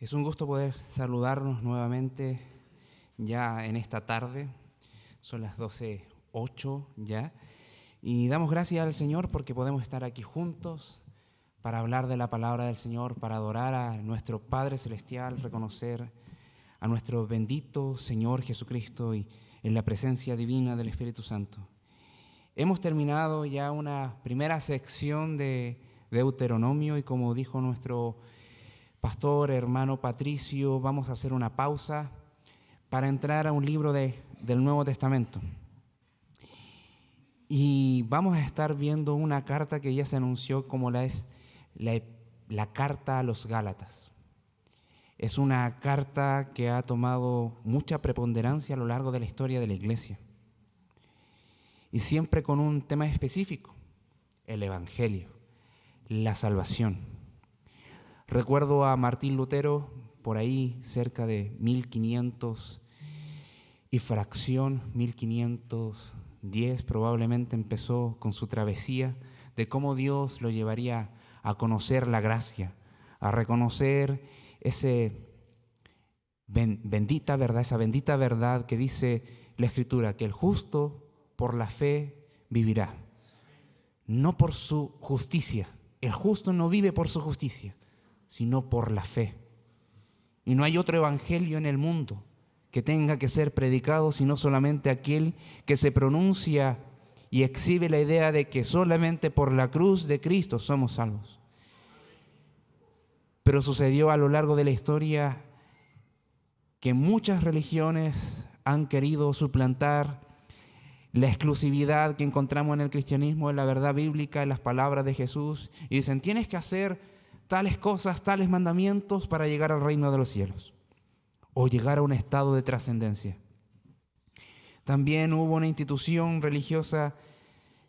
Es un gusto poder saludarnos nuevamente ya en esta tarde. Son las 12:08 ya. Y damos gracias al Señor porque podemos estar aquí juntos para hablar de la palabra del Señor, para adorar a nuestro Padre Celestial, reconocer a nuestro bendito Señor Jesucristo y en la presencia divina del Espíritu Santo. Hemos terminado ya una primera sección de Deuteronomio y como dijo nuestro pastor, hermano Patricio, vamos a hacer una pausa para entrar a un libro del Nuevo Testamento. Y vamos a estar viendo una carta que ya se anunció como la carta a los Gálatas. Es una carta que ha tomado mucha preponderancia a lo largo de la historia de la iglesia. Y siempre con un tema específico, el Evangelio, la salvación. Recuerdo a Martín Lutero, por ahí cerca de 1500 y fracción, 1510 probablemente empezó con su travesía de cómo Dios lo llevaría a conocer la gracia, a reconocer esa bendita verdad que dice la Escritura, que el justo por la fe vivirá, no por su justicia. El justo no vive por su justicia, sino por la fe. Y no hay otro evangelio en el mundo que tenga que ser predicado, sino solamente aquel que se pronuncia y exhibe la idea de que solamente por la cruz de Cristo somos salvos. Pero sucedió a lo largo de la historia que muchas religiones han querido suplantar la exclusividad que encontramos en el cristianismo, en la verdad bíblica, en las palabras de Jesús, y dicen, tienes que hacer tales cosas, tales mandamientos para llegar al reino de los cielos o llegar a un estado de trascendencia. También hubo una institución religiosa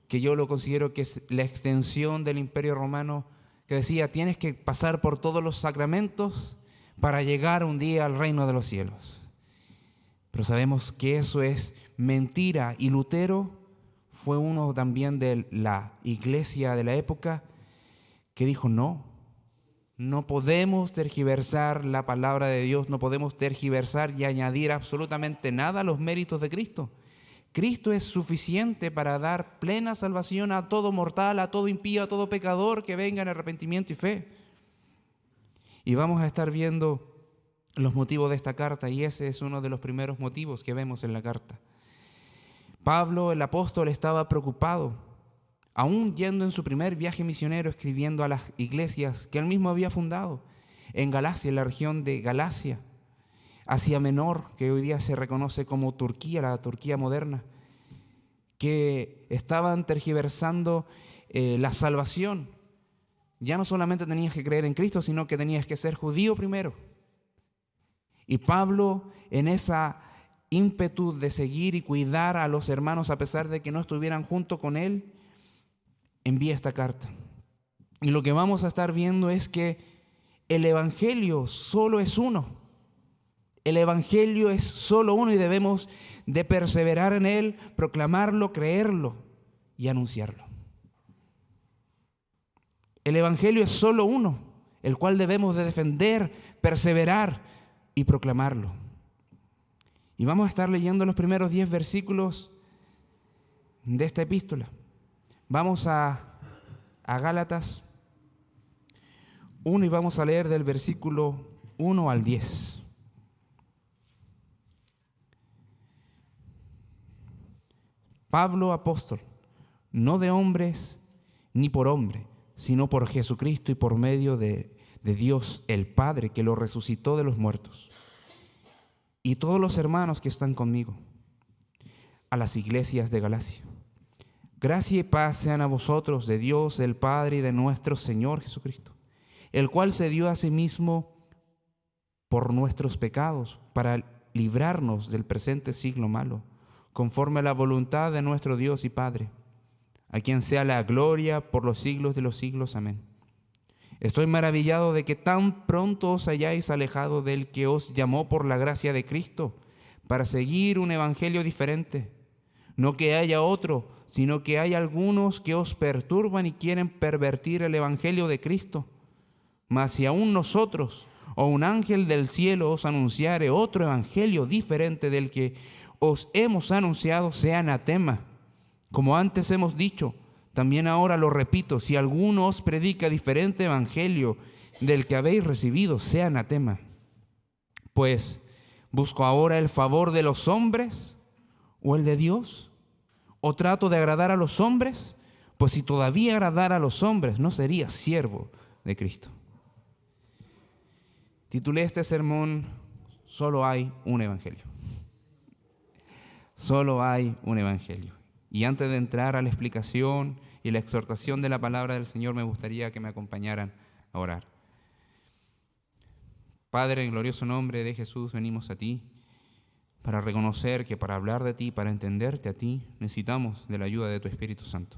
que yo lo considero que es la extensión del Imperio Romano, que decía, tienes que pasar por todos los sacramentos para llegar un día al reino de los cielos. Pero sabemos que eso es mentira, y Lutero fue uno también de la iglesia de la época que dijo, no podemos tergiversar la palabra de Dios, no podemos tergiversar y añadir absolutamente nada a los méritos de Cristo. Cristo es suficiente para dar plena salvación a todo mortal, a todo impío, a todo pecador que venga en arrepentimiento y fe. Y vamos a estar viendo los motivos de esta carta, y ese es uno de los primeros motivos que vemos en la carta. Pablo, el apóstol, estaba preocupado, aún yendo en su primer viaje misionero, escribiendo a las iglesias que él mismo había fundado en Galacia, en la región de Galacia, Asia Menor, que hoy día se reconoce como Turquía, la Turquía moderna, que estaban tergiversando la salvación. Ya no solamente tenías que creer en Cristo, sino que tenías que ser judío primero. Y Pablo, en esa ímpetu de seguir y cuidar a los hermanos a pesar de que no estuvieran junto con él, envía esta carta. Y lo que vamos a estar viendo es que el Evangelio solo es uno. El Evangelio es solo uno y debemos de perseverar en él, proclamarlo, creerlo y anunciarlo. El Evangelio es solo uno, el cual debemos de defender, perseverar y proclamarlo. Y vamos a estar leyendo los primeros 10 versículos de esta epístola. Vamos a Gálatas 1 y vamos a leer del versículo 1 al 10. Pablo, apóstol, no de hombres ni por hombre, sino por Jesucristo y por medio de Dios el Padre, que lo resucitó de los muertos, y todos los hermanos que están conmigo, a las iglesias de Galacia. Gracia y paz sean a vosotros de Dios el Padre y de nuestro Señor Jesucristo, el cual se dio a sí mismo por nuestros pecados para librarnos del presente siglo malo, conforme a la voluntad de nuestro Dios y Padre, a quien sea la gloria por los siglos de los siglos. Amén. Estoy maravillado de que tan pronto os hayáis alejado del que os llamó por la gracia de Cristo para seguir un evangelio diferente. No que haya otro, sino que hay algunos que os perturban y quieren pervertir el evangelio de Cristo. Mas si aún nosotros o un ángel del cielo os anunciare otro evangelio diferente del que os hemos anunciado, sea anatema. Como antes hemos dicho, también ahora lo repito, si alguno os predica diferente evangelio del que habéis recibido, sea anatema. Pues, ¿busco ahora el favor de los hombres o el de Dios? ¿O trato de agradar a los hombres? Pues si todavía agradara a los hombres, no sería siervo de Cristo. Titulé este sermón, Solo hay un evangelio. Solo hay un evangelio. Y antes de entrar a la explicación y la exhortación de la palabra del Señor, me gustaría que me acompañaran a orar. Padre, en glorioso nombre de Jesús, venimos a ti para reconocer que para hablar de ti, para entenderte a ti, necesitamos de la ayuda de tu Espíritu Santo.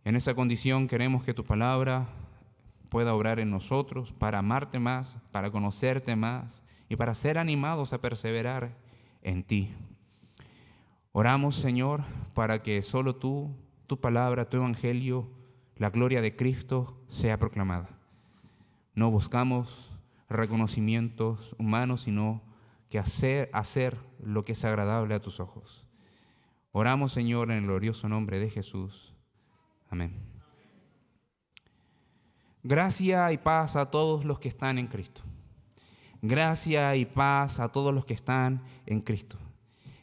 En esa condición queremos que tu palabra pueda obrar en nosotros para amarte más, para conocerte más y para ser animados a perseverar en ti. Oramos, Señor, para que solo tú, tu palabra, tu evangelio, la gloria de Cristo sea proclamada. No buscamos reconocimientos humanos, sino que hacer lo que es agradable a tus ojos. Oramos, Señor, en el glorioso nombre de Jesús. Amén. Gracia y paz a todos los que están en Cristo. Gracia y paz a todos los que están en Cristo.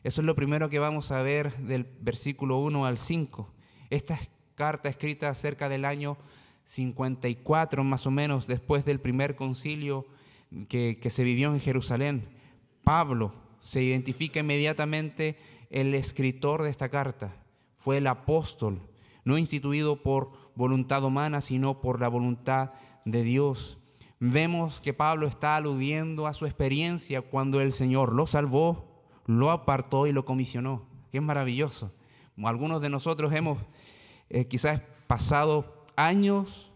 Eso es lo primero que vamos a ver del versículo 1 al 5. Esta carta escrita cerca del año 54, más o menos, después del primer concilio que se vivió en Jerusalén. Pablo se identifica inmediatamente el escritor de esta carta. Fue el apóstol, no instituido por voluntad humana, sino por la voluntad de Dios. Vemos que Pablo está aludiendo a su experiencia cuando el Señor lo salvó, lo apartó y lo comisionó. Qué maravilloso. Algunos de nosotros hemos quizás pasado años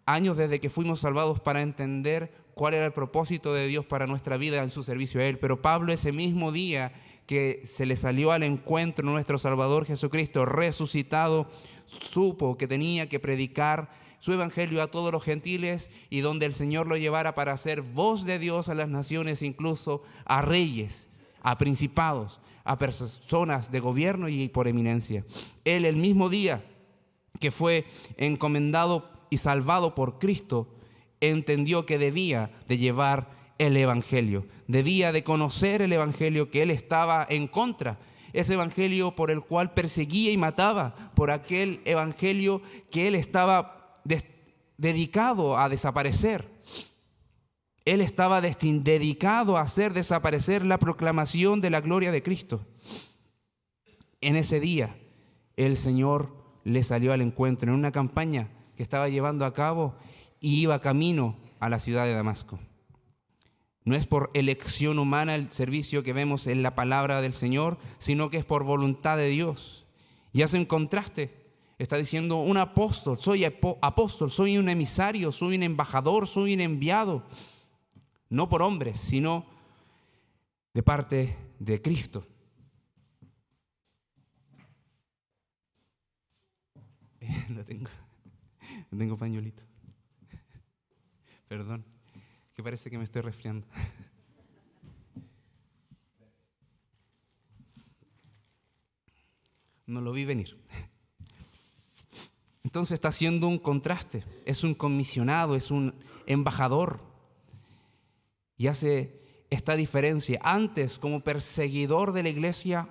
desde que fuimos salvados para entender cuál era el propósito de Dios para nuestra vida en su servicio a Él. Pero Pablo, ese mismo día que se le salió al encuentro nuestro Salvador Jesucristo resucitado, supo que tenía que predicar su evangelio a todos los gentiles y donde el Señor lo llevara para hacer voz de Dios a las naciones, incluso a reyes, a principados, a personas de gobierno y por eminencia. Él, el mismo día que fue encomendado y salvado por Cristo, entendió que debía de llevar el evangelio, debía de conocer el evangelio que él estaba en contra, ese evangelio por el cual perseguía y mataba, por aquel evangelio que él estaba dedicado a desaparecer. Él estaba dedicado a hacer desaparecer la proclamación de la gloria de Cristo. En ese día, el Señor le salió al encuentro en una campaña que estaba llevando a cabo y iba camino a la ciudad de Damasco. No es por elección humana el servicio que vemos en la palabra del Señor, sino que es por voluntad de Dios. Y hace un contraste. Está diciendo un apóstol, soy apóstol, soy un emisario, soy un embajador, soy un enviado. No por hombres, sino de parte de Cristo. No tengo pañuelito. Perdón, que parece que me estoy resfriando. No lo vi venir. Entonces está haciendo un contraste. Es un comisionado, es un embajador. Y hace esta diferencia. Antes, como perseguidor de la iglesia,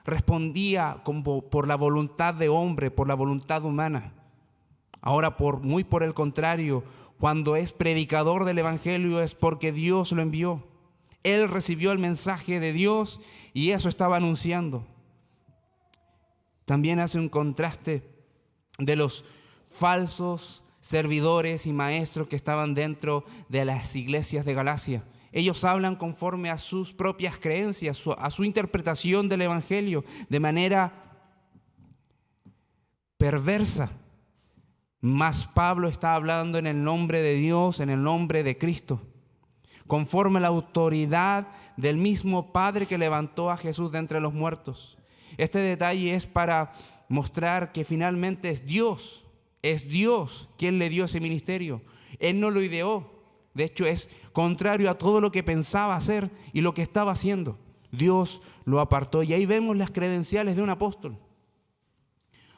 respondía como por la voluntad de hombre, por la voluntad humana. Ahora, muy por el contrario, cuando es predicador del evangelio es porque Dios lo envió. Él recibió el mensaje de Dios y eso estaba anunciando. También hace un contraste de los falsos servidores y maestros que estaban dentro de las iglesias de Galacia. Ellos hablan conforme a sus propias creencias, a su interpretación del evangelio, de manera perversa. Mas Pablo está hablando en el nombre de Dios, en el nombre de Cristo, conforme a la autoridad del mismo Padre que levantó a Jesús de entre los muertos. Este detalle es para mostrar que finalmente es Dios quien le dio ese ministerio. Él no lo ideó, De hecho, es contrario a todo lo que pensaba hacer y lo que estaba haciendo. Dios lo apartó. Y ahí vemos las credenciales de un apóstol.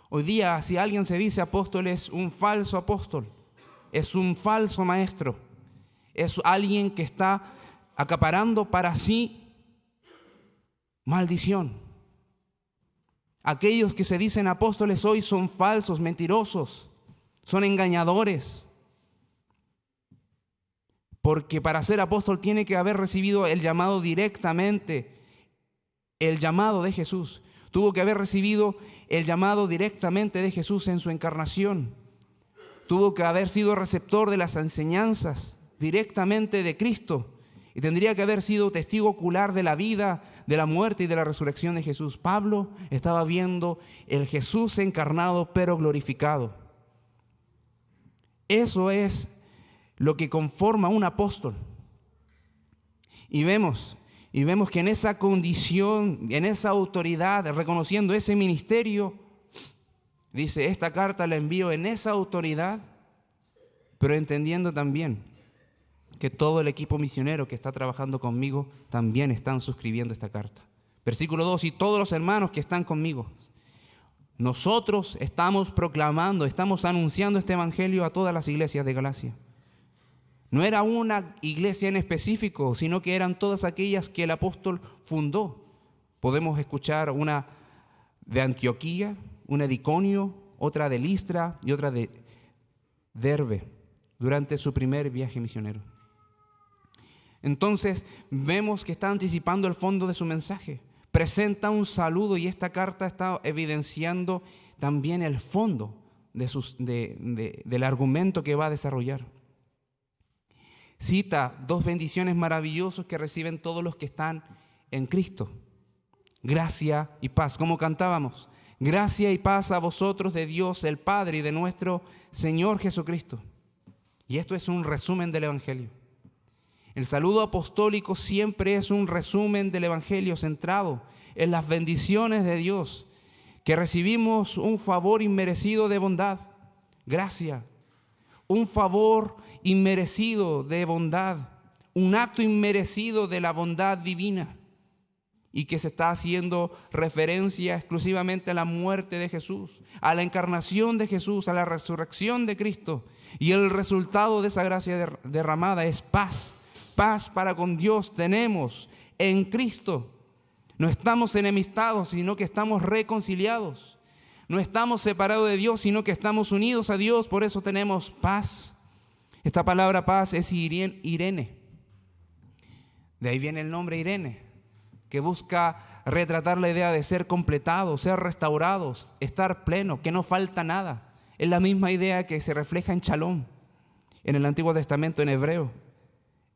Hoy día, si alguien se dice apóstol, es un falso apóstol. Es un falso maestro. Es alguien que está acaparando para sí maldición. Aquellos que se dicen apóstoles hoy son falsos, mentirosos, son engañadores. Porque para ser apóstol tiene que haber recibido el llamado directamente, el llamado de Jesús. Tuvo que haber recibido el llamado directamente de Jesús en su encarnación. Tuvo que haber sido receptor de las enseñanzas directamente de Cristo. Y tendría que haber sido testigo ocular de la vida, de la muerte y de la resurrección de Jesús. Pablo estaba viendo el Jesús encarnado pero glorificado. Eso es lo que conforma un apóstol. Y vemos que en esa condición, en esa autoridad, reconociendo ese ministerio, dice, esta carta la envío en esa autoridad, pero entendiendo también que todo el equipo misionero que está trabajando conmigo también están suscribiendo esta carta. Versículo 2, y todos los hermanos que están conmigo. Nosotros estamos proclamando, estamos anunciando este evangelio a todas las iglesias de Galacia. No era una iglesia en específico, sino que eran todas aquellas que el apóstol fundó. Podemos escuchar una de Antioquía, una de Iconio, otra de Listra y otra de Derbe, durante su primer viaje misionero. Entonces vemos que está anticipando el fondo de su mensaje. Presenta un saludo y esta carta está evidenciando también el fondo del argumento que va a desarrollar. Cita dos bendiciones maravillosas que reciben todos los que están en Cristo. Gracia y paz, como cantábamos. Gracia y paz a vosotros de Dios el Padre y de nuestro Señor Jesucristo. Y esto es un resumen del Evangelio. El saludo apostólico siempre es un resumen del Evangelio centrado en las bendiciones de Dios, que recibimos un favor inmerecido de bondad, gracia, un favor inmerecido de bondad, un acto inmerecido de la bondad divina, y que se está haciendo referencia exclusivamente a la muerte de Jesús, a la encarnación de Jesús, a la resurrección de Cristo, y el resultado de esa gracia derramada es paz. Paz para con Dios tenemos en Cristo. No estamos enemistados, sino que estamos reconciliados. No estamos separados de Dios, sino que estamos unidos a Dios. Por eso tenemos paz. Esta palabra paz es Irene. De ahí viene el nombre Irene, que busca retratar la idea de ser completados, ser restaurados, estar pleno, que no falta nada. Es la misma idea que se refleja en Shalom, en el Antiguo Testamento en hebreo.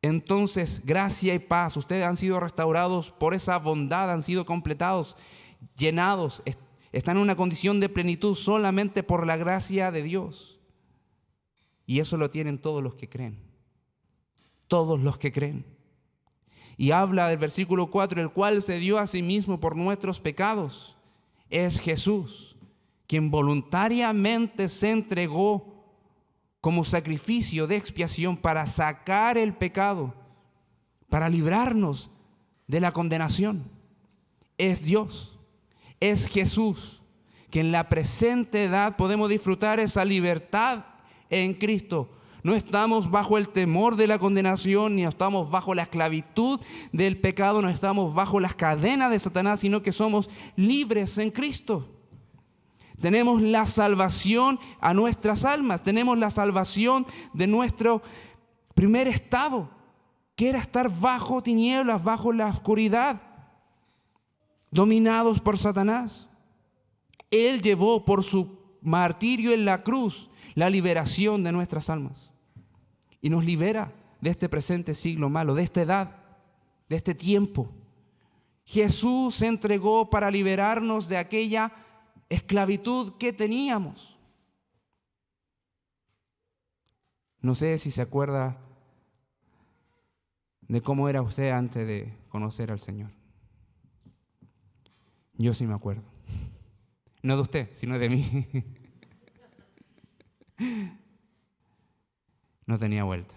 Entonces, gracia y paz, ustedes han sido restaurados por esa bondad, han sido completados, llenados, están en una condición de plenitud solamente por la gracia de Dios. Y eso lo tienen todos los que creen. Todos los que creen. Y habla del versículo 4, el cual se dio a sí mismo por nuestros pecados. Es Jesús, quien voluntariamente se entregó como sacrificio de expiación para sacar el pecado, para librarnos de la condenación. Es Dios, es Jesús, que en la presente edad podemos disfrutar esa libertad en Cristo. No estamos bajo el temor de la condenación, ni estamos bajo la esclavitud del pecado, no estamos bajo las cadenas de Satanás, sino que somos libres en Cristo. Tenemos la salvación a nuestras almas, tenemos la salvación de nuestro primer estado, que era estar bajo tinieblas, bajo la oscuridad, dominados por Satanás. Él llevó por su martirio en la cruz la liberación de nuestras almas y nos libera de este presente siglo malo, de esta edad, de este tiempo. Jesús se entregó para liberarnos de aquella esclavitud que teníamos. No sé si se acuerda de cómo era usted antes de conocer al Señor. Yo sí me acuerdo. No de usted, sino de mí. No tenía vuelta.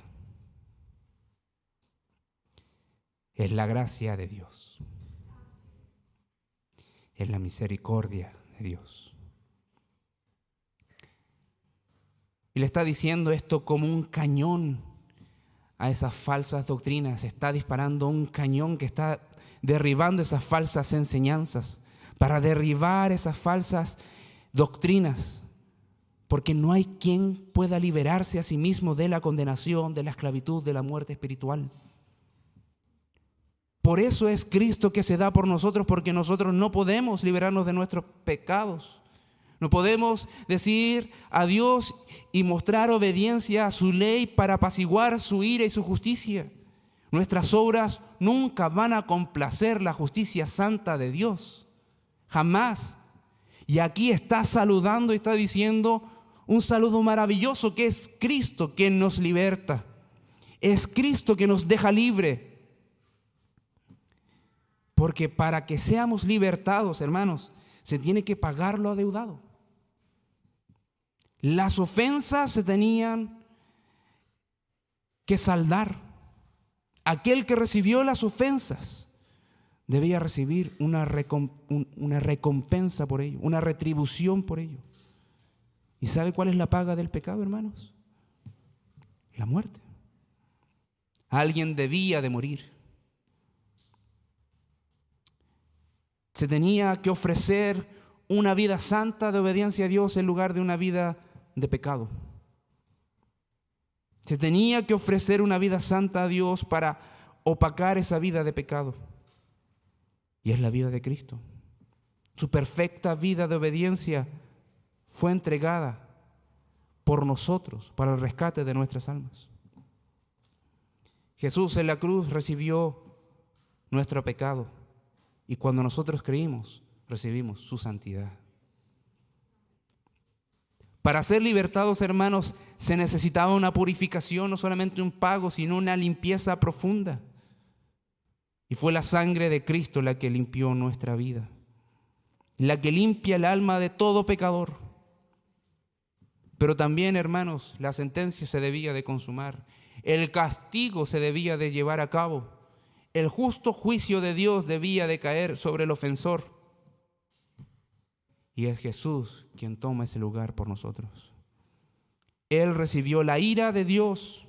es la gracia de Dios, es la misericordia de Dios. Y le está diciendo esto como un cañón a esas falsas doctrinas. Está disparando un cañón que está derribando esas falsas enseñanzas, para derribar esas falsas doctrinas, porque no hay quien pueda liberarse a sí mismo de la condenación, de la esclavitud, de la muerte espiritual. Por eso es Cristo que se da por nosotros, porque nosotros no podemos liberarnos de nuestros pecados. No podemos decir a Dios y mostrar obediencia a su ley para apaciguar su ira y su justicia. Nuestras obras nunca van a complacer la justicia santa de Dios. Jamás. Y aquí está saludando y está diciendo un saludo maravilloso, que es Cristo quien nos liberta. Es Cristo que nos deja libre. Porque para que seamos libertados, hermanos, se tiene que pagar lo adeudado. Las ofensas se tenían que saldar. Aquel que recibió las ofensas debía recibir una recompensa por ello, una retribución por ello. ¿Y sabe cuál es la paga del pecado, hermanos? La muerte. Alguien debía de morir. Se tenía que ofrecer una vida santa de obediencia a Dios en lugar de una vida de pecado. Se tenía que ofrecer una vida santa a Dios para opacar esa vida de pecado. Y es la vida de Cristo. Su perfecta vida de obediencia fue entregada por nosotros para el rescate de nuestras almas. Jesús en la cruz recibió nuestro pecado y cuando nosotros creímos, recibimos su santidad. Para ser libertados, hermanos, se necesitaba una purificación, no solamente un pago, sino una limpieza profunda. Y fue la sangre de Cristo la que limpió nuestra vida, la que limpia el alma de todo pecador. Pero también, hermanos, la sentencia se debía de consumar, el castigo se debía de llevar a cabo, el justo juicio de Dios debía de caer sobre el ofensor. Y es Jesús quien toma ese lugar por nosotros. Él recibió la ira de Dios,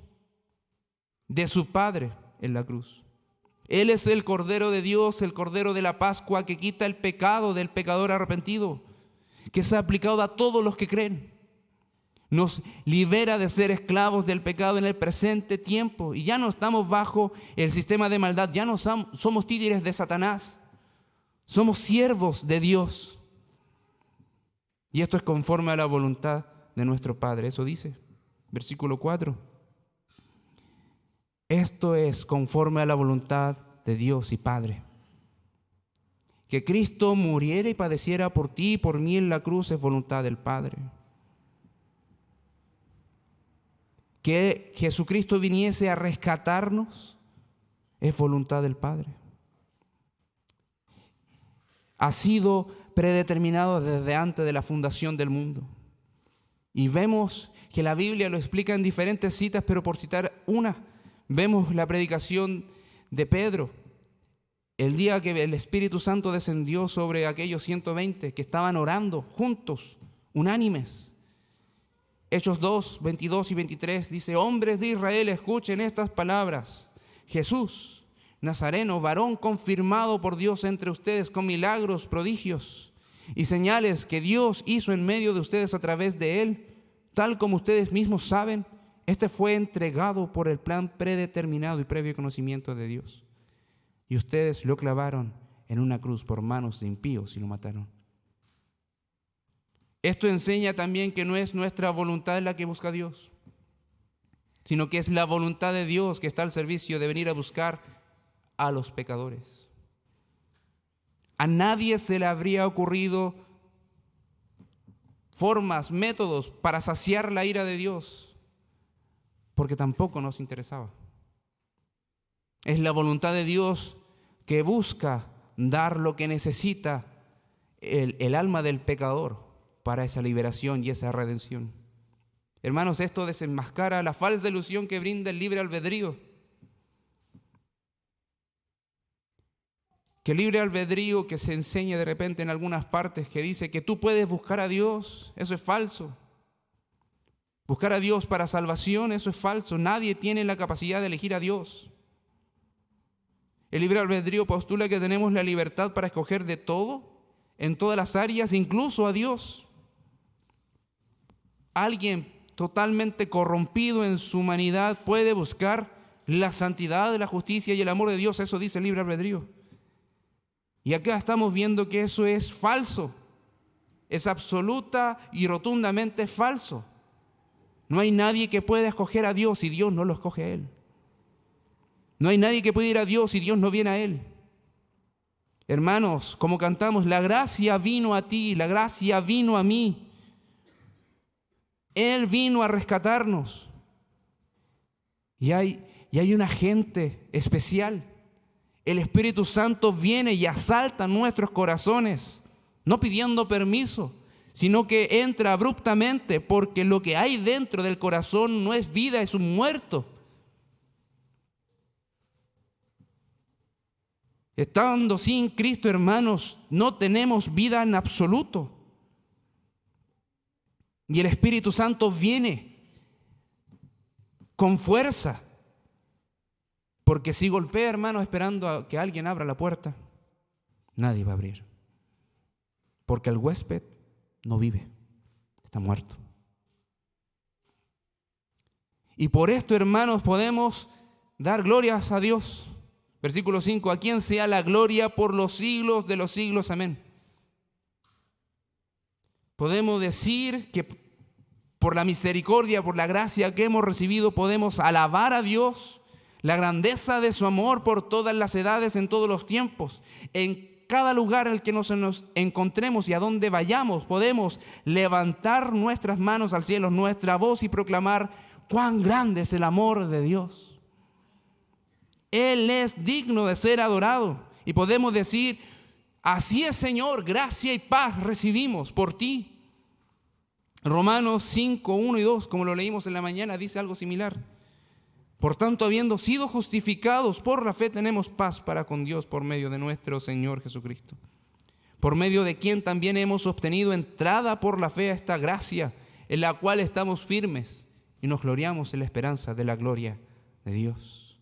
de su Padre en la cruz. Él es el Cordero de Dios, el Cordero de la Pascua que quita el pecado del pecador arrepentido, que se ha aplicado a todos los que creen. Nos libera de ser esclavos del pecado en el presente tiempo y ya no estamos bajo el sistema de maldad, ya no somos títeres de Satanás, somos siervos de Dios. Y esto es conforme a la voluntad de nuestro Padre, eso dice, versículo 4. Esto es conforme a la voluntad de Dios y Padre. Que Cristo muriera y padeciera por ti y por mí en la cruz es voluntad del Padre. Que Jesucristo viniese a rescatarnos es voluntad del Padre. Ha sido predeterminado desde antes de la fundación del mundo. Y vemos que la Biblia lo explica en diferentes citas, pero por citar una, vemos la predicación de Pedro, el día que el Espíritu Santo descendió sobre aquellos 120 que estaban orando juntos, unánimes. Hechos 2, 22 y 23 dice: hombres de Israel, escuchen estas palabras. Jesús, Nazareno, varón confirmado por Dios entre ustedes con milagros, prodigios y señales que Dios hizo en medio de ustedes a través de él, tal como ustedes mismos saben, este fue entregado por el plan predeterminado y previo conocimiento de Dios. Y ustedes lo clavaron en una cruz por manos de impíos y lo mataron. Esto enseña también que no es nuestra voluntad la que busca a Dios, sino que es la voluntad de Dios que está al servicio de venir a buscar a los pecadores. A nadie se le habría ocurrido formas, métodos para saciar la ira de Dios, porque tampoco nos interesaba. Es la voluntad de Dios que busca dar lo que necesita el alma del pecador para esa liberación y esa redención. Hermanos, esto desenmascara la falsa ilusión que brinda el libre albedrío. que el libre albedrío que se enseña de repente en algunas partes, que dice que tú puedes buscar a Dios, eso es falso. Buscar a Dios para salvación, eso es falso. Nadie tiene la capacidad de elegir a Dios. El libre albedrío postula que tenemos la libertad para escoger de todo, en todas las áreas, incluso a Dios. Alguien totalmente corrompido en su humanidad puede buscar la santidad, la justicia y el amor de Dios. Eso dice el libre albedrío. Y acá estamos viendo que eso es falso. Es absoluta y rotundamente falso. No hay nadie que pueda escoger a Dios y Dios no lo escoge a Él. No hay nadie que pueda ir a Dios y Dios no viene a Él. Hermanos, como cantamos, la gracia vino a ti, la gracia vino a mí. Él vino a rescatarnos. Y hay un agente especial. El Espíritu Santo viene y asalta nuestros corazones, no pidiendo permiso, sino que entra abruptamente, porque lo que hay dentro del corazón no es vida, es un muerto. Estando sin Cristo, hermanos, no tenemos vida en absoluto. Y el Espíritu Santo viene con fuerza. Porque si golpea, hermanos, esperando a que alguien abra la puerta, nadie va a abrir. Porque el huésped no vive, está muerto. Y por esto, hermanos, podemos dar glorias a Dios. Versículo 5, a quien sea la gloria por los siglos de los siglos. Amén. Podemos decir que por la misericordia, por la gracia que hemos recibido, podemos alabar a Dios, la grandeza de su amor por todas las edades, en todos los tiempos. En cada lugar en el que nos encontremos y a donde vayamos, podemos levantar nuestras manos al cielo, nuestra voz, y proclamar cuán grande es el amor de Dios. Él es digno de ser adorado. Y podemos decir, así es, Señor, gracia y paz recibimos por ti. Romanos 5, 1 y 2, como lo leímos en la mañana, dice algo similar. Por tanto, habiendo sido justificados por la fe, tenemos paz para con Dios por medio de nuestro Señor Jesucristo, por medio de quien también hemos obtenido entrada por la fe a esta gracia, en la cual estamos firmes y nos gloriamos en la esperanza de la gloria de Dios.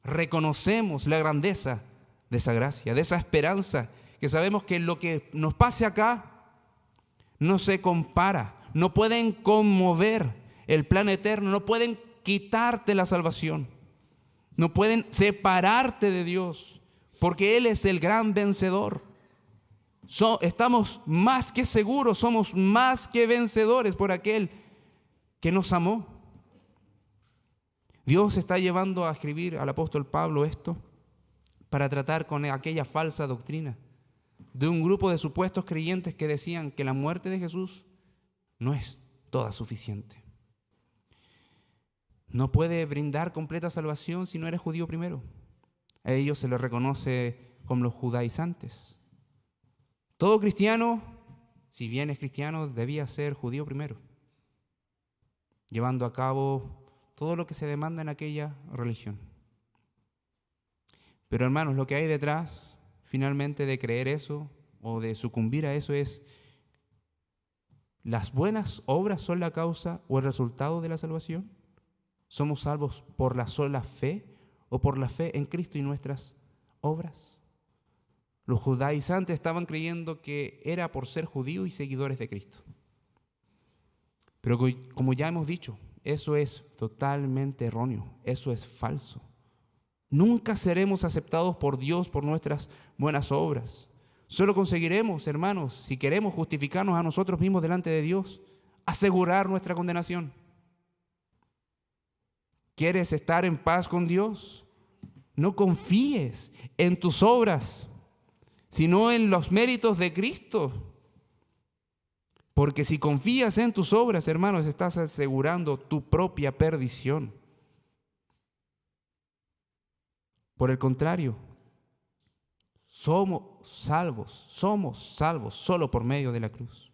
Reconocemos la grandeza de esa gracia, de esa esperanza, que sabemos que lo que nos pase acá no se compara, no pueden conmover el plan eterno, no pueden quitarte la salvación, no pueden separarte de Dios, porque Él es el gran vencedor. Estamos más que seguros, somos más que vencedores por aquel que nos amó. Dios está llevando a escribir al apóstol Pablo esto para tratar con aquella falsa doctrina de un grupo de supuestos creyentes que decían que la muerte de Jesús no es toda suficiente. No puede brindar completa salvación si no eres judío primero. A ellos se les reconoce como los judaizantes. Todo cristiano, si bien es cristiano, debía ser judío primero, llevando a cabo todo lo que se demanda en aquella religión. Pero hermanos, lo que hay detrás finalmente de creer eso o de sucumbir a eso es: ¿las buenas obras son la causa o el resultado de la salvación? ¿Somos salvos por la sola fe o por la fe en Cristo y nuestras obras? Los judaizantes estaban creyendo que era por ser judíos y seguidores de Cristo. Pero como ya hemos dicho, eso es totalmente erróneo, eso es falso. Nunca seremos aceptados por Dios por nuestras buenas obras. Solo conseguiremos, hermanos, si queremos justificarnos a nosotros mismos delante de Dios, asegurar nuestra condenación. ¿Quieres estar en paz con Dios? No confíes en tus obras, sino en los méritos de Cristo. Porque si confías en tus obras, hermanos, estás asegurando tu propia perdición. Por el contrario, somos salvos solo por medio de la cruz.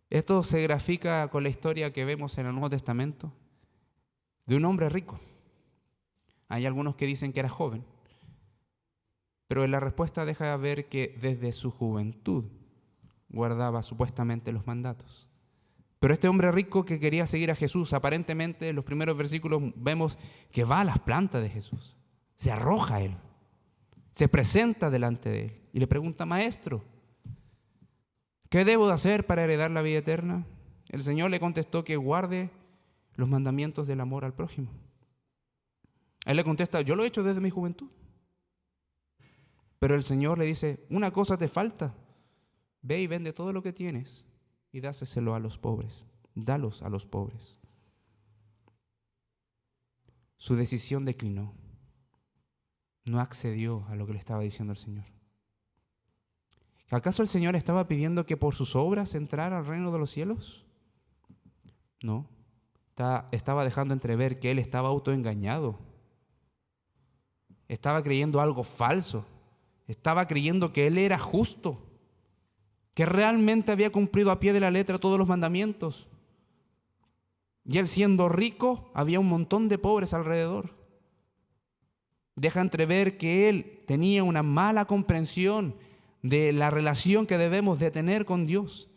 Esto se grafica con la historia que vemos en el Nuevo Testamento de un hombre rico. Hay algunos que dicen que era joven, Pero en la respuesta deja ver que desde su juventud guardaba supuestamente los mandatos. Pero este hombre rico que quería seguir a Jesús, aparentemente en los primeros versículos vemos que va a las plantas de Jesús, se arroja a él, se presenta delante de él y le pregunta: Maestro, ¿qué debo de hacer para heredar la vida eterna? El Señor le contestó que guarde los mandamientos del amor al prójimo. Él le contesta: yo lo he hecho desde mi juventud. Pero el Señor le dice: una cosa te falta, ve y vende todo lo que tienes y dáselo a los pobres, dalos a los pobres. Su decisión declinó, no accedió a lo que le estaba diciendo el Señor. ¿Acaso el Señor estaba pidiendo que por sus obras entrara al reino de los cielos? No, estaba dejando entrever que él estaba autoengañado, estaba creyendo algo falso, estaba creyendo que él era justo, que realmente había cumplido a pie de la letra todos los mandamientos. Y él, siendo rico, había un montón de pobres alrededor. Deja entrever que él tenía una mala comprensión de la relación que debemos de tener con Dios.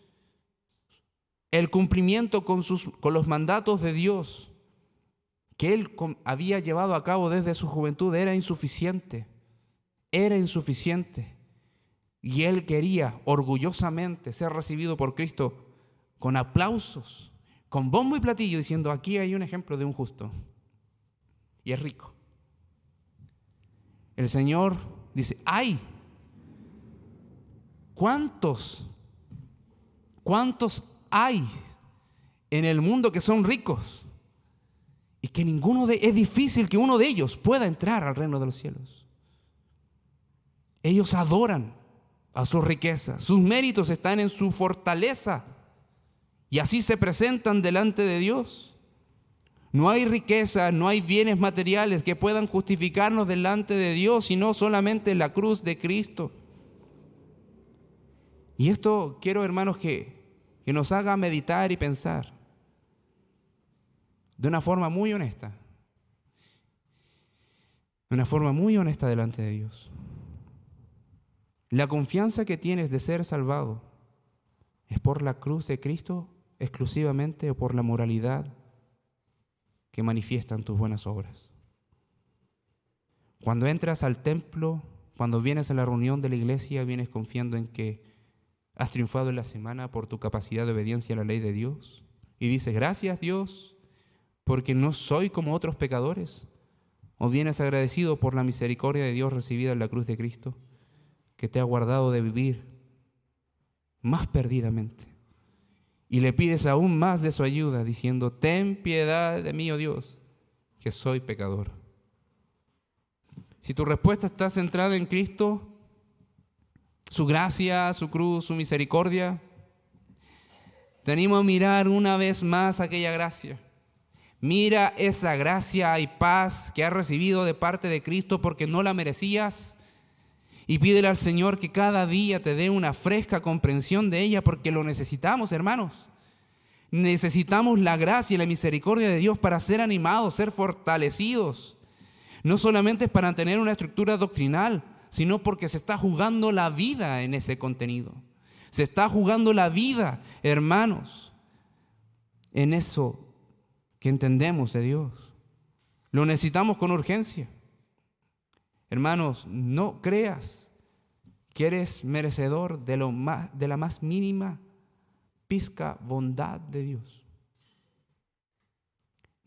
El cumplimiento con los mandatos de Dios que él había llevado a cabo desde su juventud era insuficiente. Y él quería orgullosamente ser recibido por Cristo con aplausos, con bombo y platillo, diciendo: aquí hay un ejemplo de un justo y es rico. El Señor dice: ¡ay! ¿Cuántos hay en el mundo que son ricos y que es difícil que uno de ellos pueda entrar al reino de los cielos? Ellos adoran a su riqueza, sus méritos están en su fortaleza y así se presentan delante de Dios. No hay riqueza, no hay bienes materiales que puedan justificarnos delante de Dios, sino solamente la cruz de Cristo. Y esto quiero, hermanos, que nos haga meditar y pensar de una forma muy honesta. De una forma muy honesta delante de Dios. La confianza que tienes de ser salvado es por la cruz de Cristo exclusivamente o por la moralidad que manifiestan tus buenas obras. Cuando entras al templo, cuando vienes a la reunión de la iglesia, vienes confiando en que has triunfado en la semana por tu capacidad de obediencia a la ley de Dios y dices: gracias, Dios, porque no soy como otros pecadores. O vienes agradecido por la misericordia de Dios recibida en la cruz de Cristo, que te ha guardado de vivir más perdidamente. Y le pides aún más de su ayuda, diciendo: ten piedad de mí, oh Dios, que soy pecador. Si tu respuesta está centrada en Cristo, su gracia, su cruz, su misericordia, te animo a mirar una vez más aquella gracia. Mira esa gracia y paz que has recibido de parte de Cristo porque no la merecías. Y pídele al Señor que cada día te dé una fresca comprensión de ella, porque lo necesitamos, hermanos. Necesitamos la gracia y la misericordia de Dios para ser animados, ser fortalecidos. No solamente es para tener una estructura doctrinal, sino porque se está jugando la vida en ese contenido. Se está jugando la vida, hermanos, en eso que entendemos de Dios. Lo necesitamos con urgencia. Hermanos, no creas que eres merecedor de la más mínima pizca bondad de Dios.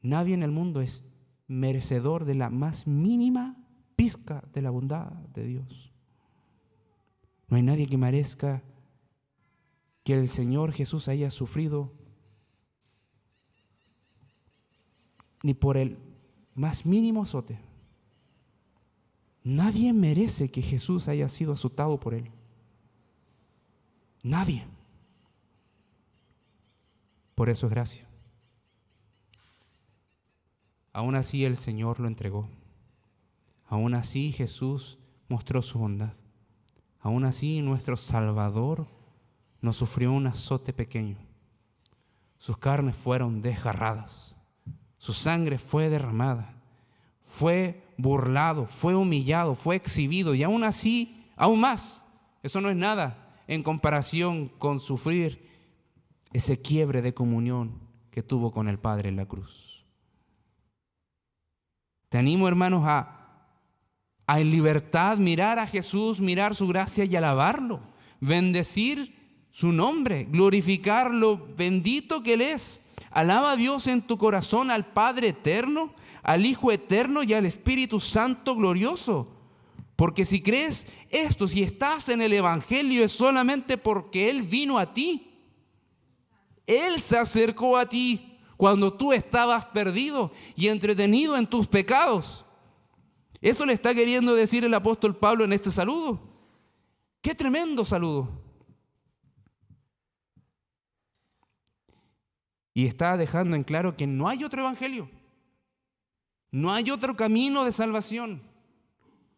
Nadie en el mundo es merecedor de la más mínima pizca de la bondad de Dios. No hay nadie que merezca que el Señor Jesús haya sufrido ni por el más mínimo azote. Nadie merece que Jesús haya sido azotado por él. Nadie. Por eso es gracia. Aún así el Señor lo entregó. Aún así Jesús mostró su bondad. Aún así nuestro Salvador no sufrió un azote pequeño. Sus carnes fueron desgarradas. Su sangre fue derramada. Fue burlado, fue humillado, fue exhibido y aún así, aún más, eso no es nada en comparación con sufrir ese quiebre de comunión que tuvo con el Padre en la cruz. Te animo, hermanos, a en libertad mirar a Jesús, mirar su gracia y alabarlo, bendecir su nombre, glorificar lo bendito que Él es. Alaba a Dios en tu corazón, al Padre eterno, al Hijo eterno y al Espíritu Santo glorioso. Porque si crees esto, si estás en el Evangelio, es solamente porque Él vino a ti. Él se acercó a ti cuando tú estabas perdido y entretenido en tus pecados. Eso le está queriendo decir el apóstol Pablo en este saludo. ¡Qué tremendo saludo! Y está dejando en claro que no hay otro evangelio. No hay otro camino de salvación.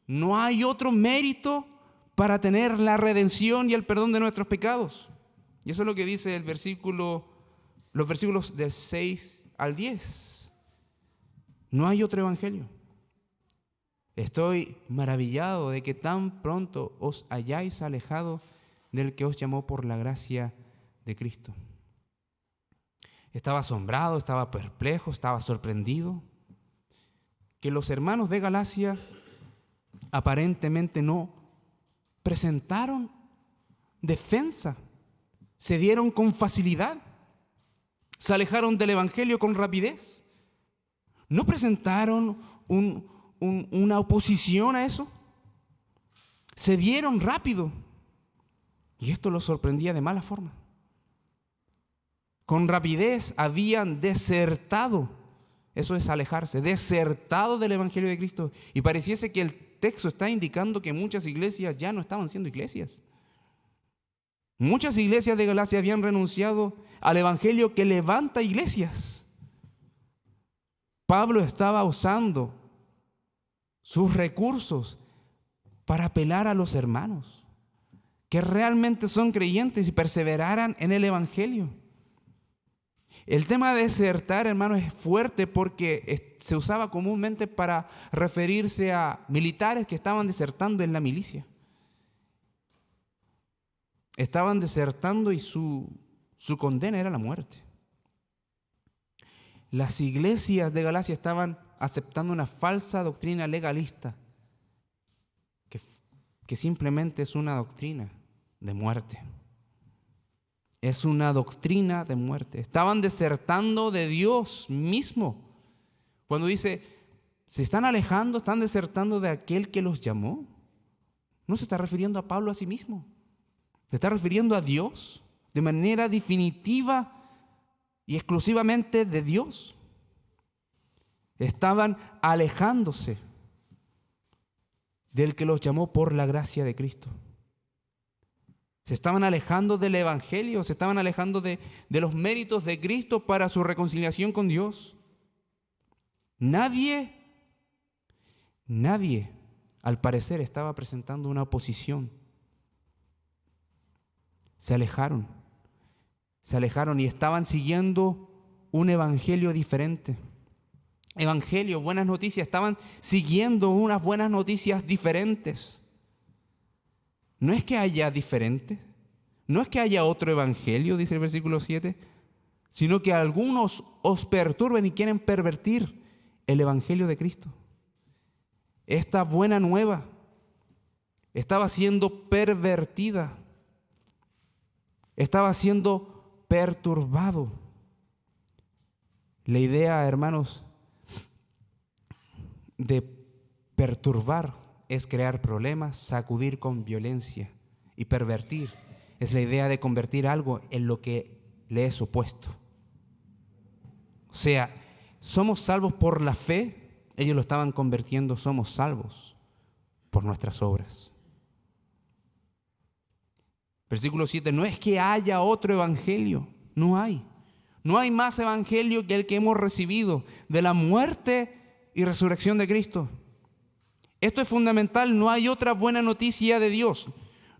No hay otro mérito para tener la redención y el perdón de nuestros pecados. Y eso es lo que dice los versículos del 6 al 10. No hay otro evangelio. Estoy maravillado de que tan pronto os hayáis alejado del que os llamó por la gracia de Cristo. Estaba asombrado, estaba perplejo, estaba sorprendido que los hermanos de Galacia aparentemente no presentaron defensa, se dieron con facilidad, se alejaron del evangelio con rapidez, no presentaron una oposición a eso, se dieron rápido y esto los sorprendía de mala forma. Con rapidez habían desertado, eso es alejarse, desertado del evangelio de Cristo, y pareciese que el texto está indicando que muchas iglesias ya no estaban siendo iglesias. Muchas iglesias de Galacia habían renunciado al evangelio que levanta iglesias. Pablo estaba usando sus recursos para apelar a los hermanos que realmente son creyentes y perseveraran en el evangelio. El tema de desertar, hermanos, es fuerte porque se usaba comúnmente para referirse a militares que estaban desertando en la milicia. Estaban desertando y su condena era la muerte. Las iglesias de Galacia estaban aceptando una falsa doctrina legalista que simplemente es una doctrina de muerte. Es una doctrina de muerte. Estaban desertando de Dios mismo. Cuando dice, se están alejando, están desertando de aquel que los llamó. No se está refiriendo a Pablo a sí mismo. Se está refiriendo a Dios de manera definitiva y exclusivamente de Dios. Estaban alejándose del que los llamó por la gracia de Cristo. Se estaban alejando del evangelio, se estaban alejando de los méritos de Cristo para su reconciliación con Dios. Nadie, al parecer, estaba presentando una oposición. Se alejaron y estaban siguiendo un evangelio diferente. Evangelio, buenas noticias, estaban siguiendo unas buenas noticias diferentes. No es que haya diferente, no es que haya otro evangelio, dice el versículo 7, sino que algunos os perturben y quieren pervertir el evangelio de Cristo. Esta buena nueva estaba siendo pervertida, estaba siendo perturbado. La idea, hermanos, de perturbar es crear problemas, sacudir con violencia, y pervertir es la idea de convertir algo en lo que le es opuesto. O sea, somos salvos por la fe, ellos lo estaban convirtiendo, somos salvos por nuestras obras. Versículo 7, no es que haya otro evangelio, no hay más evangelio que el que hemos recibido de la muerte y resurrección de Cristo. Esto es fundamental, no hay otra buena noticia de Dios,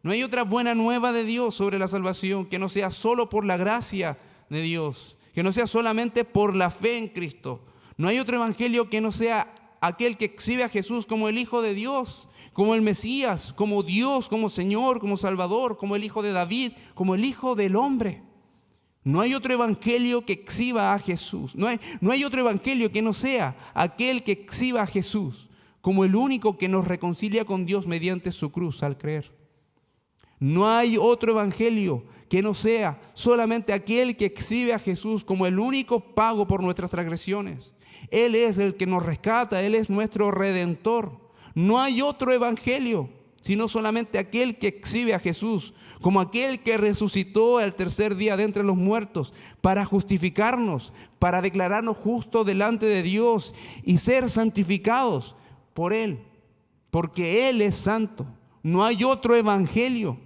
no hay otra buena nueva de Dios sobre la salvación que no sea solo por la gracia de Dios, que no sea solamente por la fe en Cristo. No hay otro evangelio que no sea aquel que exhibe a Jesús como el Hijo de Dios, como el Mesías, como Dios, como Señor, como Salvador, como el Hijo de David, como el Hijo del hombre. No hay otro evangelio que exhiba a Jesús. No hay otro evangelio que no sea aquel que exhiba a Jesús como el único que nos reconcilia con Dios mediante su cruz al creer. No hay otro evangelio que no sea solamente aquel que exhibe a Jesús como el único pago por nuestras transgresiones. Él es el que nos rescata, Él es nuestro redentor. No hay otro evangelio, sino solamente aquel que exhibe a Jesús como aquel que resucitó al tercer día de entre los muertos para justificarnos, para declararnos justos delante de Dios y ser santificados por Él, porque Él es santo. No hay otro evangelio.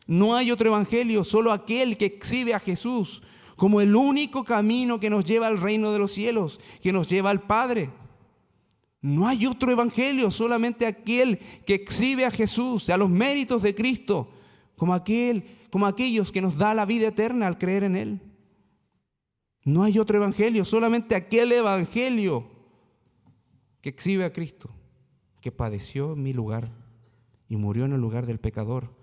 No hay otro evangelio, solo aquel que exhibe a Jesús como el único camino que nos lleva al reino de los cielos, que nos lleva al Padre. No hay otro evangelio, solamente aquel que exhibe a Jesús, a los méritos de Cristo, como aquellos que nos da la vida eterna al creer en Él. No hay otro evangelio, solamente aquel evangelio que exhibe a Cristo, que padeció en mi lugar y murió en el lugar del pecador,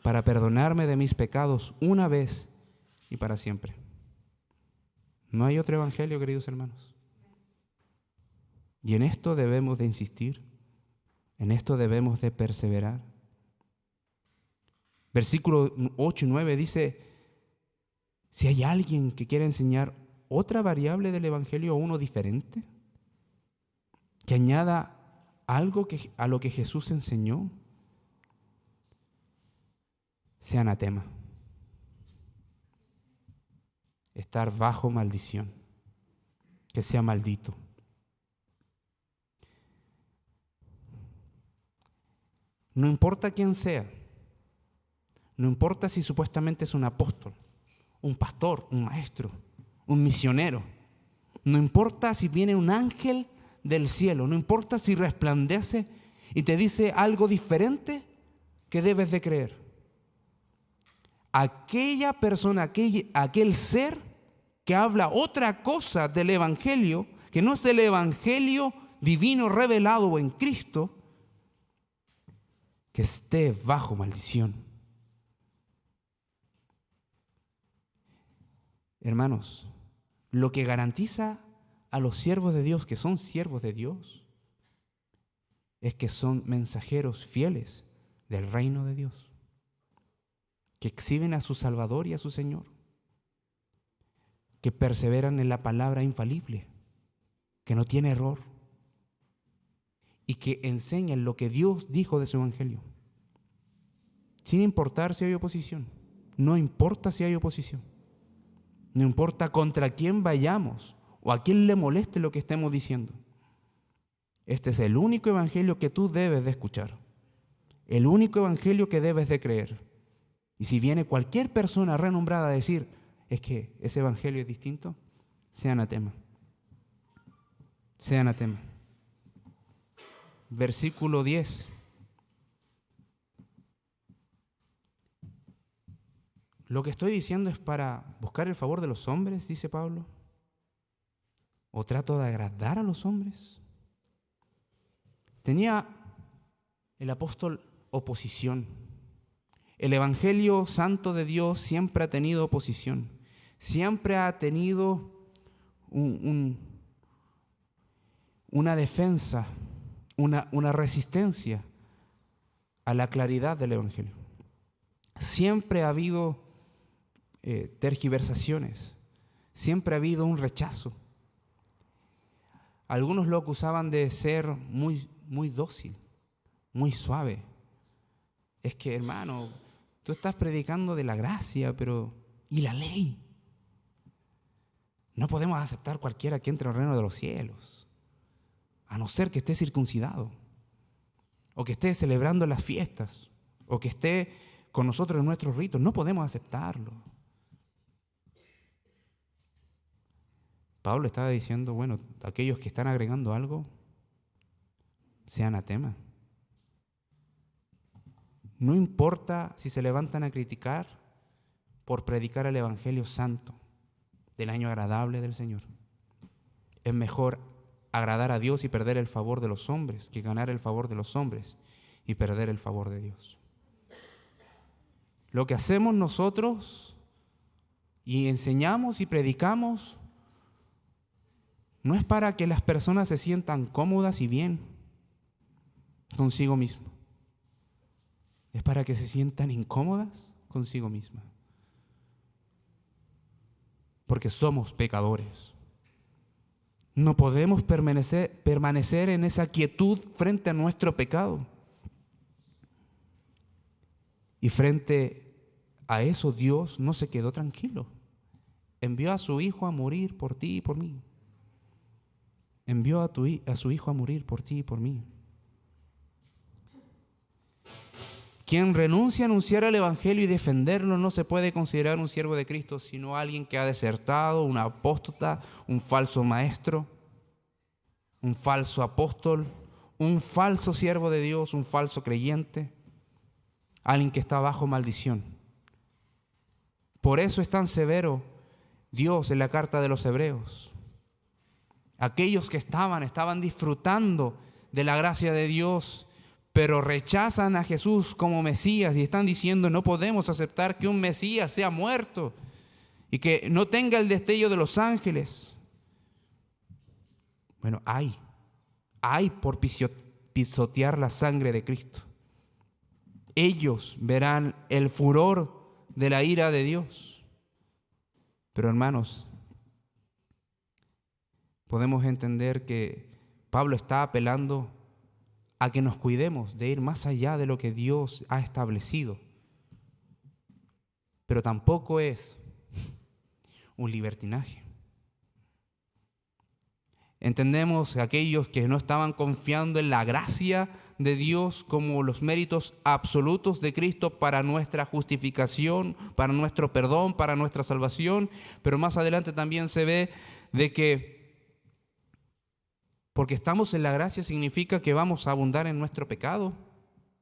para perdonarme de mis pecados una vez y para siempre. No hay otro evangelio, queridos hermanos. Y en esto debemos de insistir, en esto debemos de perseverar. Versículo 8 y 9 dice, si hay alguien que quiera enseñar otra variable del evangelio o uno diferente, que añada algo a lo que Jesús enseñó, sea anatema. Estar bajo maldición, que sea maldito. No importa quién sea, no importa si supuestamente es un apóstol, un pastor, un maestro, un misionero, no importa si viene un ángel del cielo, no importa si resplandece y te dice algo diferente que debes de creer. Aquella persona, aquel ser que habla otra cosa del evangelio, que no es el evangelio divino revelado en Cristo, que esté bajo maldición. Hermanos, lo que garantiza a los siervos de Dios, que son siervos de Dios, es que son mensajeros fieles del reino de Dios, que exhiben a su Salvador y a su Señor, que perseveran en la palabra infalible, que no tiene error, y que enseñan lo que Dios dijo de su evangelio, sin importar si hay oposición. No importa si hay oposición, no importa contra quién vayamos o a quién le moleste lo que estemos diciendo. Este es el único evangelio que tú debes de escuchar, el único evangelio que debes de creer. Y si viene cualquier persona renombrada a decir es que ese evangelio es distinto, sea anatema. Sea anatema. Versículo 10. Lo que estoy diciendo es para buscar el favor de los hombres, dice Pablo. ¿O trato de agradar a los hombres? Tenía el apóstol oposición. El evangelio santo de Dios siempre ha tenido oposición. Siempre ha tenido una defensa, una resistencia a la claridad del evangelio. Siempre ha habido tergiversaciones, siempre ha habido un rechazo. Algunos lo acusaban de ser muy dócil, muy suave. Es que, hermano, tú estás predicando de la gracia, pero ¿y la ley? No podemos aceptar cualquiera que entre al reino de los cielos, a no ser que esté circuncidado, o que esté celebrando las fiestas, o que esté con nosotros en nuestros ritos. No podemos aceptarlo. Pablo estaba diciendo, bueno, aquellos que están agregando algo, sean anatema. No importa si se levantan a criticar por predicar el evangelio santo, del año agradable del Señor. Es mejor agradar a Dios y perder el favor de los hombres que ganar el favor de los hombres y perder el favor de Dios. Lo que hacemos nosotros y enseñamos y predicamos no es para que las personas se sientan cómodas y bien consigo mismo. Es para que se sientan incómodas consigo misma. Porque somos pecadores. No podemos permanecer en esa quietud frente a nuestro pecado. Y frente a eso Dios no se quedó tranquilo. Envió a su Hijo a morir por ti y por mí. Envió a su Hijo a morir por ti y por mí. Quien renuncia a anunciar el Evangelio y defenderlo no se puede considerar un siervo de Cristo, sino alguien que ha desertado, un apóstata, un falso maestro, un falso apóstol, un falso siervo de Dios, un falso creyente, alguien que está bajo maldición. Por eso es tan severo Dios en la carta de los Hebreos. Aquellos que estaban disfrutando de la gracia de Dios, pero rechazan a Jesús como Mesías y están diciendo: no podemos aceptar que un Mesías sea muerto y que no tenga el destello de los ángeles. Bueno, hay por pisotear la sangre de Cristo. Ellos verán el furor de la ira de Dios. Pero hermanos, podemos entender que Pablo está apelando a que nos cuidemos de ir más allá de lo que Dios ha establecido. Pero tampoco es un libertinaje. Entendemos que aquellos que no estaban confiando en la gracia de Dios como los méritos absolutos de Cristo para nuestra justificación, para nuestro perdón, para nuestra salvación, pero más adelante también se ve de que porque estamos en la gracia significa que vamos a abundar en nuestro pecado.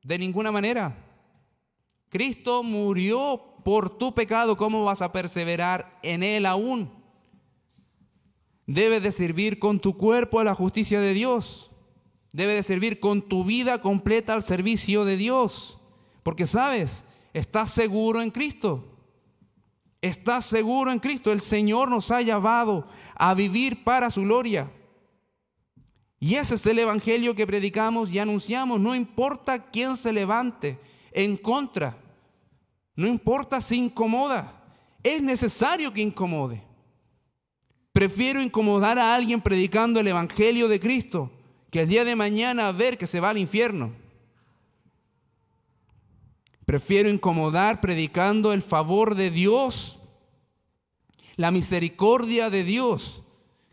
De ninguna manera. Cristo murió por tu pecado. ¿Cómo vas a perseverar en él aún? Debes de servir con tu cuerpo a la justicia de Dios. Debes de servir con tu vida completa al servicio de Dios. Porque sabes, estás seguro en Cristo. Estás seguro en Cristo. El Señor nos ha llamado a vivir para su gloria. Y ese es el evangelio que predicamos y anunciamos. No importa quién se levante en contra. No importa si incomoda. Es necesario que incomode. Prefiero incomodar a alguien predicando el evangelio de Cristo que el día de mañana ver que se va al infierno. Prefiero incomodar predicando el favor de Dios, la misericordia de Dios,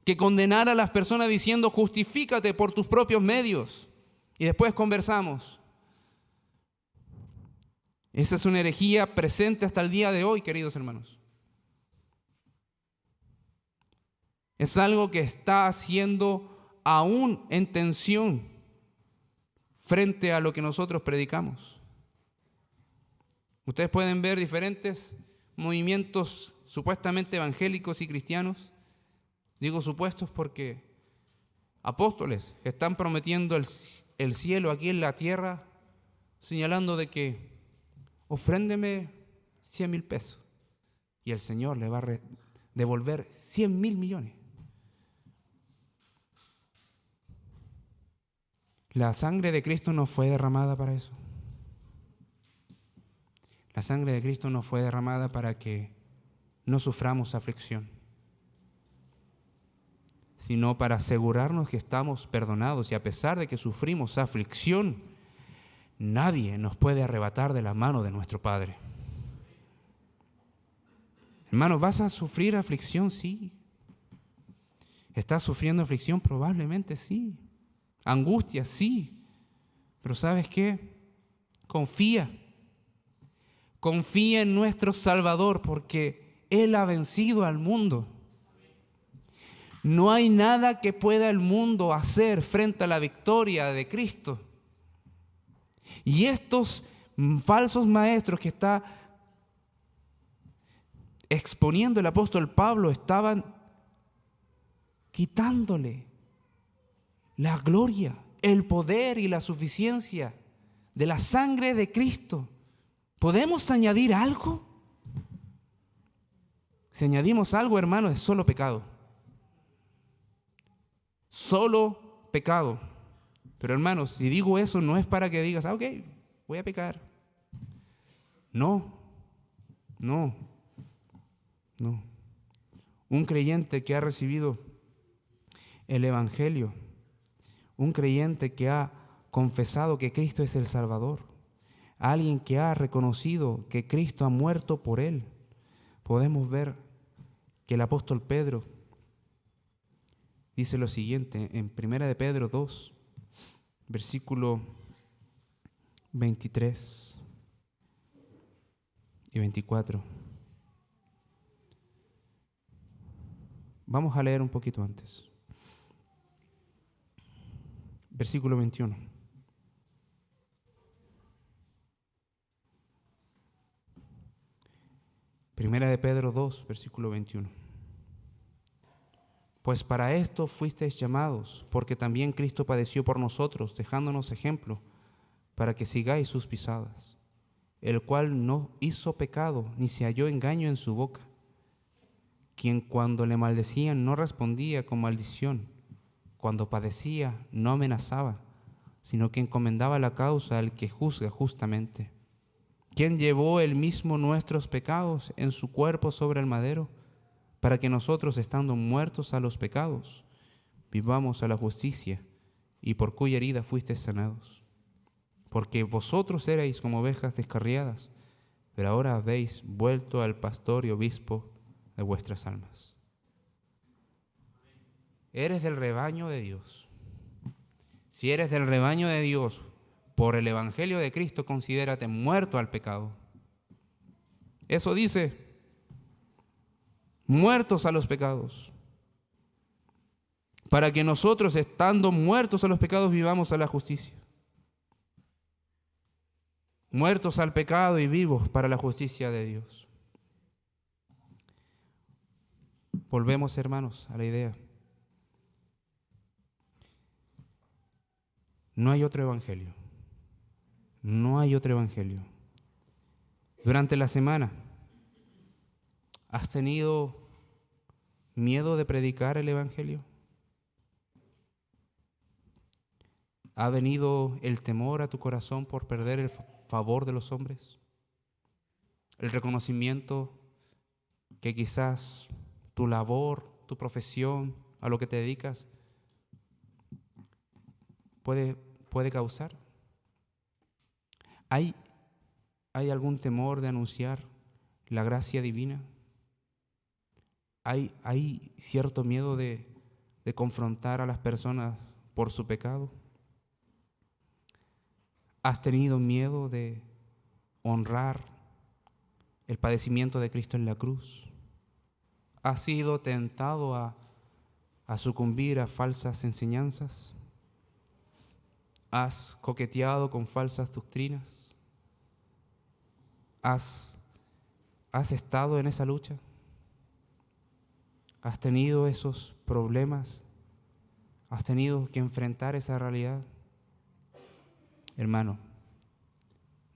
que condenar a las personas diciendo: justifícate por tus propios medios y después conversamos. Esa es una herejía presente hasta el día de hoy, queridos hermanos. Es algo que está haciendo aún en tensión frente a lo que nosotros predicamos. Ustedes pueden ver diferentes movimientos supuestamente evangélicos y cristianos. Digo supuestos porque apóstoles están prometiendo el cielo aquí en la tierra, señalando de que ofréndeme 100,000 pesos y el Señor le va a devolver 100,000 millones. La sangre de Cristo no fue derramada para eso. La sangre de Cristo no fue derramada para que no suframos aflicción, sino para asegurarnos que estamos perdonados, y a pesar de que sufrimos aflicción, nadie nos puede arrebatar de la mano de nuestro Padre. Hermano, ¿vas a sufrir aflicción? Sí. ¿Estás sufriendo aflicción? Probablemente sí. Angustia, sí. Pero ¿sabes qué? Confía en nuestro Salvador, porque Él ha vencido al mundo. No hay nada que pueda el mundo hacer frente a la victoria de Cristo. Y estos falsos maestros que está exponiendo el apóstol Pablo estaban quitándole la gloria, el poder y la suficiencia de la sangre de Cristo, ¿podemos añadir algo? Si añadimos algo, hermano, es solo pecado. Solo pecado. Pero hermanos, si digo eso no es para que digas, ok, voy a pecar. No. Un creyente que ha recibido el Evangelio, un creyente que ha confesado que Cristo es el Salvador, alguien que ha reconocido que Cristo ha muerto por él, podemos ver que el apóstol Pedro dice lo siguiente en 1 de Pedro 2, versículo 23 y 24. Vamos a leer un poquito antes. Versículo 21. Primera de Pedro 2, versículo 21. Pues para esto fuisteis llamados, porque también Cristo padeció por nosotros, dejándonos ejemplo, para que sigáis sus pisadas, el cual no hizo pecado, ni se halló engaño en su boca, quien cuando le maldecían no respondía con maldición, cuando padecía no amenazaba, sino que encomendaba la causa al que juzga justamente, quien llevó él mismo nuestros pecados en su cuerpo sobre el madero, para que nosotros, estando muertos a los pecados, vivamos a la justicia, y por cuya herida fuisteis sanados. Porque vosotros erais como ovejas descarriadas, pero ahora habéis vuelto al pastor y obispo de vuestras almas. Eres del rebaño de Dios. Si eres del rebaño de Dios, por el Evangelio de Cristo, considérate muerto al pecado. Eso dice, muertos a los pecados, para que nosotros, estando muertos a los pecados, vivamos a la justicia. Muertos al pecado y vivos para la justicia de Dios. Volvemos, hermanos, a la idea. No hay otro evangelio. No hay otro evangelio. Durante la semana, ¿has tenido miedo de predicar el evangelio? ¿Ha venido el temor a tu corazón por perder el favor de los hombres? El reconocimiento que quizás tu labor, tu profesión, a lo que te dedicas, puede causar. ¿Hay algún temor de anunciar la gracia divina? ¿Hay cierto miedo de confrontar a las personas por su pecado? ¿Has tenido miedo de honrar el padecimiento de Cristo en la cruz? ¿Has sido tentado a sucumbir a falsas enseñanzas? ¿Has coqueteado con falsas doctrinas? ¿Has estado en esa lucha? ¿Has tenido esos problemas? ¿Has tenido que enfrentar esa realidad? Hermano,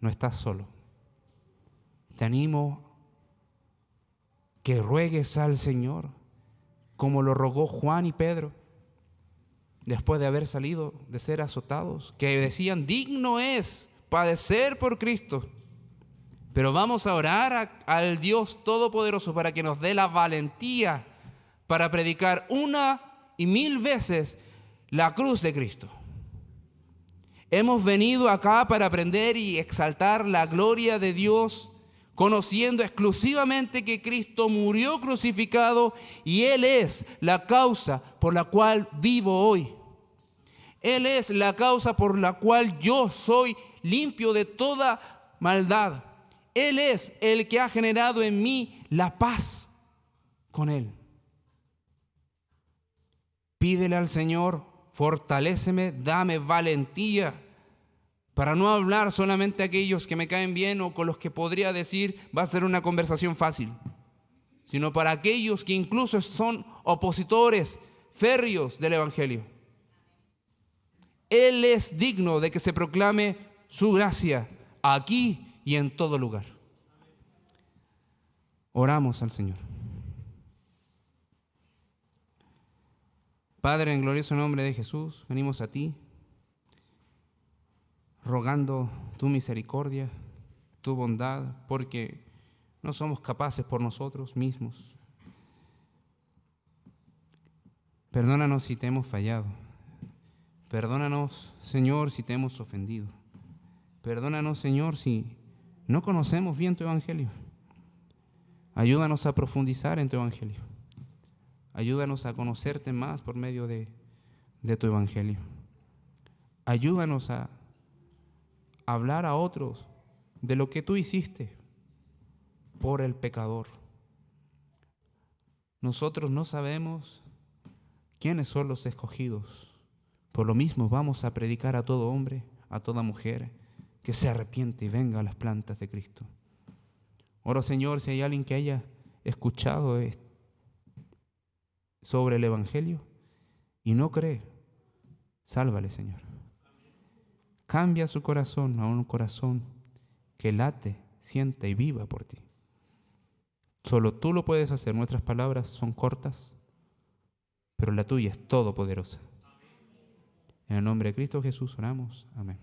no estás solo. Te animo que ruegues al Señor, como lo rogó Juan y Pedro, después de haber salido de ser azotados, que decían, digno es padecer por Cristo. Pero vamos a orar al Dios Todopoderoso para que nos dé la valentía para predicar 1 y 1000 veces la cruz de Cristo. Hemos venido acá para aprender y exaltar la gloria de Dios, conociendo exclusivamente que Cristo murió crucificado y Él es la causa por la cual vivo hoy. Él es la causa por la cual yo soy limpio de toda maldad. Él es el que ha generado en mí la paz con Él. Pídele al Señor, fortaléceme, dame valentía para no hablar solamente a aquellos que me caen bien o con los que podría decir va a ser una conversación fácil, sino para aquellos que incluso son opositores férreos del Evangelio. Él es digno de que se proclame su gracia aquí y en todo lugar. Oramos al Señor. Padre, en glorioso nombre de Jesús, venimos a ti, rogando tu misericordia, tu bondad, porque no somos capaces por nosotros mismos. Perdónanos si te hemos fallado. Perdónanos, Señor, si te hemos ofendido. Perdónanos, Señor, si no conocemos bien tu evangelio. Ayúdanos a profundizar en tu evangelio. Ayúdanos a conocerte más por medio de tu evangelio. Ayúdanos a hablar a otros de lo que tú hiciste por el pecador. Nosotros no sabemos quiénes son los escogidos. Por lo mismo vamos a predicar a todo hombre, a toda mujer, que se arrepiente y venga a las plantas de Cristo. Oro, Señor, si hay alguien que haya escuchado sobre el evangelio y no cree, sálvale, Señor. Cambia su corazón a un corazón que late, sienta y viva por ti. Solo tú lo puedes hacer. Nuestras palabras son cortas, pero la tuya es todopoderosa. En el nombre de Cristo Jesús oramos. Amén.